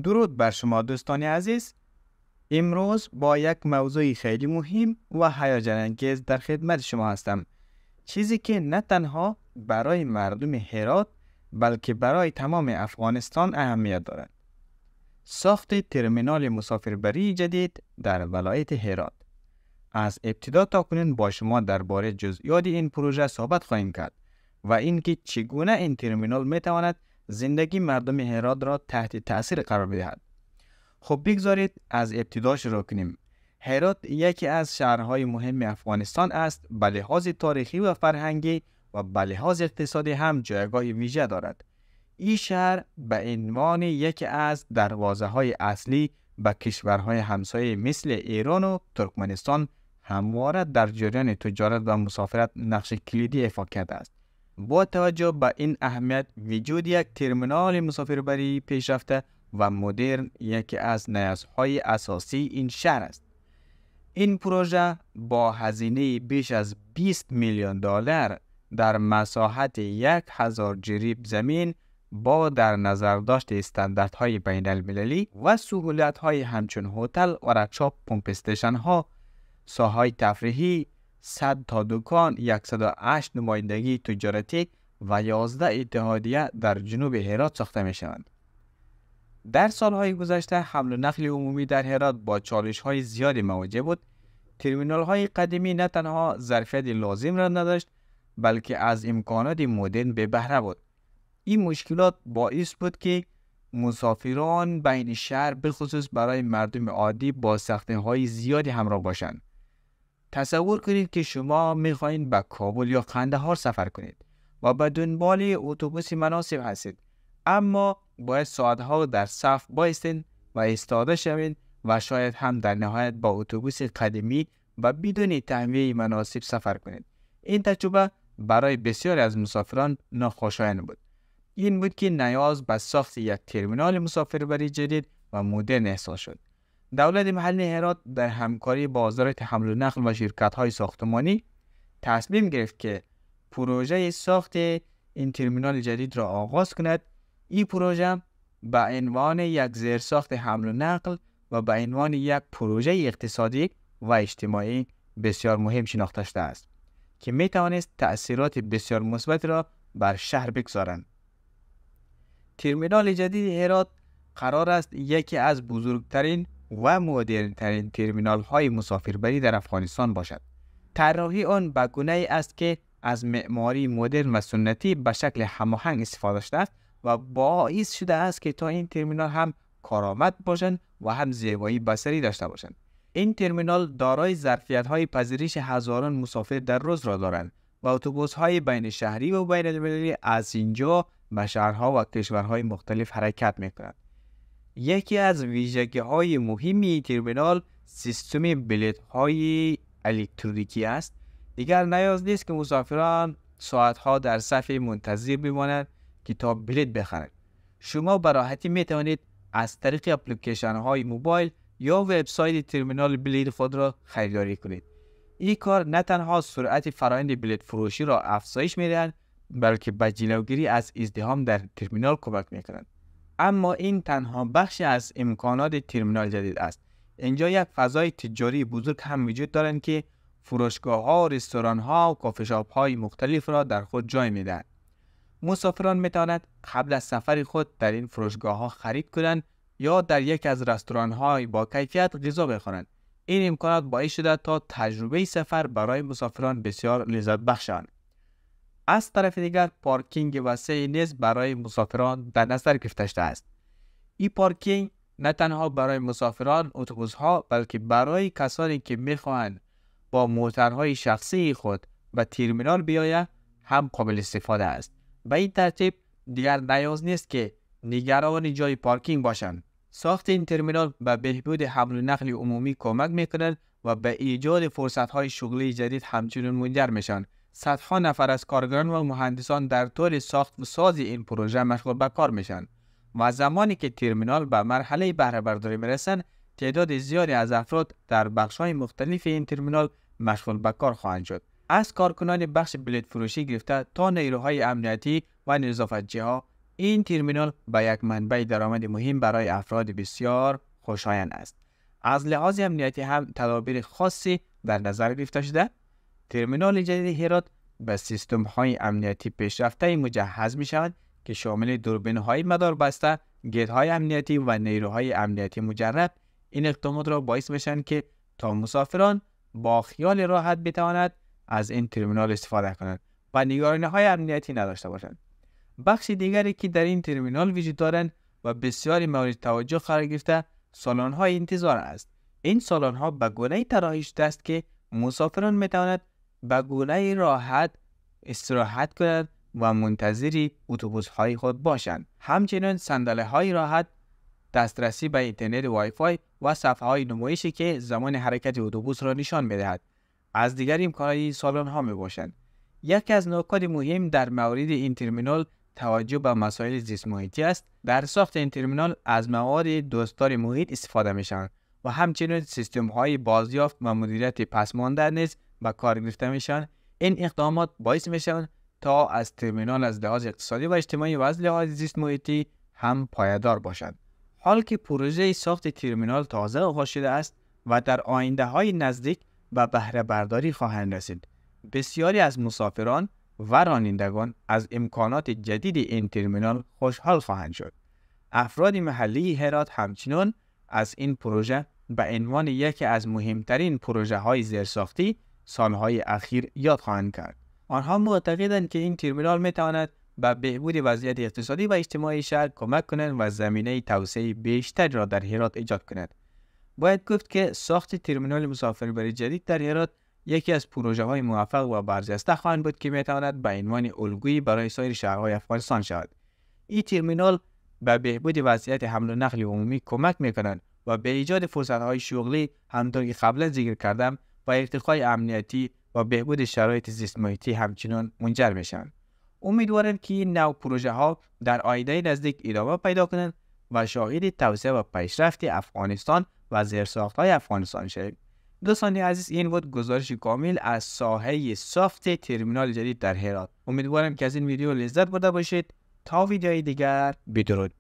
درود بر شما دوستان عزیز. امروز با یک موضوع خیلی مهم و هیجان انگیز در خدمت شما هستم. چیزی که نه تنها برای مردم هرات بلکه برای تمام افغانستان اهمیت دارد. ساخت ترمینال مسافربری جدید در ولایت هرات. از ابتدا تا کنون با شما درباره جزئیات این پروژه صحبت خواهیم کرد و اینکه چگونه این ترمینال میتواند زندگی مردم هرات را تحت تأثیر قرار بدهد. خب بگذارید از ابتدا شروع کنیم. هرات یکی از شهرهای مهم افغانستان است. به لحاظ تاریخی و فرهنگی و به لحاظ اقتصادی هم جایگاه ویژه دارد. این شهر به عنوان یکی از دروازه‌های اصلی به کشورهای همسایه مثل ایران و ترکمنستان همواره در جریان تجارت و مسافرت نقش کلیدی ایفا کرده است. با توجه به این اهمیت، وجود یک ترمینال مسافربری پیشرفته و مدرن یکی از نیازهای اساسی این شهر است. این پروژه با هزینه بیش از 20 میلیون دلار در مساحت 1000 جریب زمین با در نظر داشت استانداردهای بین المللی و سهولت‌های همچون هتل، ورکشاپ، پمپ استیشن ها، ساحه‌های تفریحی، 100 تا دکان، 108 نمایندگی تجارتی و 11 اتحادیه در جنوب هرات ساخته می شوند. در سالهای گذشته حمل و نقل عمومی در هرات با چالش‌های زیادی مواجه بود. ترمینال‌های قدیمی نه تنها ظرفیت لازم را نداشت بلکه از امکانات مدرن به بهره بود. این مشکلات باعث بود که مسافران بین شهر بخصوص برای مردم عادی با سختی‌های زیادی همراه باشند. تصور کنید که شما می‌خواهید به کابل یا قندهار سفر کنید و به دنبال اتوبوس مناسب هستید، اما باید ساعت‌ها در صف بایستید و ایستاده شوید و شاید هم در نهایت با اتوبوس قدیمی و بدون تهویه مناسب سفر کنید. این تجربه برای بسیاری از مسافران ناخوشایند بود. این بود که نیاز به ساخت یک ترمینال مسافربری جدید و مدرن احساس شد. دولت محلی هرات در همکاری با وزارت حمل و نقل و شرکت‌های ساختمانی تصمیم گرفت که پروژه ساخت این ترمینال جدید را آغاز کند. این پروژه به عنوان یک زیرساخت حمل و نقل و به عنوان یک پروژه اقتصادی و اجتماعی بسیار مهم شناخته شده است که می توانست تأثیرات بسیار مثبت را بر شهر بگذارد. ترمینال جدید هرات قرار است یکی از بزرگترین و مدرن‌ترین ترمینال‌های مسافربری در افغانستان باشد. طراحی آن به گونه‌ای است که از معماری مدرن و سنتی به شکل هماهنگ استفاده شده است و باعث شده است که تا این ترمینال هم کارآمد باشند و هم زیبایی بصری داشته باشند. این ترمینال دارای ظرفیت‌های پذیرش هزاران مسافر در روز را دارند و اتوبوس‌های بین شهری و بین المللی از اینجا به شهرها و کشورهای مختلف حرکت می‌کنند. یکی از ویژگی‌های مهم این ترمینال سیستم بلیط‌های الکترونیکی است. دیگر نیاز نیست که مسافران ساعت‌ها در صف منتظر بمانند که تا بلیط بخرند. شما به راحتی می‌توانید از طریق اپلیکیشن‌های موبایل یا وبسایت ترمینال بلیط خود را خریداری کنید. این کار نه تنها سرعت فرآیند بلیط فروشی را افزایش می‌دهد بلکه به جلوگیری از ازدحام در ترمینال کمک می‌کند. اما این تنها بخشی از امکانات ترمینال جدید است. اینجا یک فضای تجاری بزرگ هم وجود دارند که فروشگاه‌ها، رستوران‌ها و کافه شاپ‌های مختلف را در خود جای می‌دهند. مسافران می‌توانند قبل از سفر خود در این فروشگاه‌ها خرید کنند یا در یک از رستوران‌های با کیفیت غذا بخورند. این امکانات باعث شده تا تجربه سفر برای مسافران بسیار لذت بخش شود. از طرف دیگر پارکینگ وسیع نیز برای مسافران در نظر گرفته شده است. این پارکینگ نه تنها برای مسافران اتوبوس‌ها بلکه برای کسانی که می‌خواهند با موتورهای شخصی خود به ترمینال بیایند هم قابل استفاده است. به این ترتیب دیگر نیاز نیست که نگران جای پارکینگ باشند. ساخت این ترمینال به بهبود حمل و نقل عمومی کمک می‌کند و به ایجاد فرصت‌های شغلی جدید همچنین منجر می‌شوند. صدها نفر از کارگران و مهندسان در طول ساخت و ساز این پروژه مشغول به کار میشن و زمانی که ترمینال به مرحله بهره برداری میرسند تعداد زیادی از افراد در بخش‌های مختلف این ترمینال مشغول به کار خواهند شد. از کارکنان بخش بلیط فروشی گرفته تا نیروهای امنیتی و نظافتچی‌ها این ترمینال به یک منبع درآمد مهم برای افراد بسیار خوشایند است. از لحاظ امنیتی هم تدابیر خاصی در نظر گرفته شده. ترمینال جدید هرات به سیستم های امنیتی پیشرفته مجهز می شود که شامل دوربین های مدار بسته، گیت های امنیتی و نیروهای امنیتی مجرب. این اقدامات را باعث میشن که تا مسافران با خیال راحت بتوانند از این ترمینال استفاده کنند و نگرانی های امنیتی نداشته باشند. بخش دیگری که در این ترمینال وجود دارند و بسیاری مورد توجه قرار گرفته سالن های انتظار است. این سالن ها به گونه‌ای طراحی شده است که مسافران میتوانند به گونه‌ای راحت استراحت کنند و منتظر اتوبوس های خود باشند. همچنین صندلی های راحت، دسترسی به اینترنت وای فای و صفحه های نمایشی که زمان حرکت اتوبوس را نشان می‌دهد از دیگر امکانات سالن ها میباشند. یکی از نکات مهم در مورد این ترمینال توجه به مسائل زیست محیطی است. در ساخت این ترمینال از مواد دوستدار محیط استفاده می‌شوند و همچنین سیستم های بازیافت و مدیریت پسمانده نیز به کار گرفته میشن. این اقدامات باعث میشن تا از ترمینال از لحاظ اقتصادی و اجتماعی و از لحاظ زیست محیطی هم پایدار باشد. حال که پروژه ساخت ترمینال تازه آغاز شده است و در آینده های نزدیک به بهره برداری خواهند رسید، بسیاری از مسافران و رانندگان از امکانات جدید این ترمینال خوشحال خواهند شد. افراد محلی هرات همچنین از این پروژه به عنوان یکی از مهمترین پروژه های زیرساختی سالهای اخیر یاد خواهند کرد. آنها معتقدند که این ترمینال میتواند به بهبود وضعیت اقتصادی و اجتماعی شهر کمک کند و زمینه توسعه بیشتر را در هرات ایجاد کند. باید گفت که ساخت ترمینال مسافربری جدید در هرات یکی از پروژه های موفق و برجسته خواهد بود که میتواند به عنوان الگویی برای سایر شهرهای افغانستان شود. این ترمینال به بهبود وضعیت حمل و نقل عمومی کمک میکنند و به ایجاد فرصت‌های شغلی همونطور که قبلا ذکر کردم و ارتقای امنیتی و بهبود شرایط زیست محیطی همچنان منجر میشن. امیدوارم که این نوع پروژه ها در آینده نزدیک ادامه پیدا کنند و شاهد توسعه و پیشرفت افغانستان و زیرساخت‌های افغانستان شویم. دوستان عزیز، این بود گزارش کامل از ساحه ساخت ترمینال جدید در هرات. امیدوارم که از این ویدیو لذت برده باشید. تا ویدیوی دیگر، بدرود.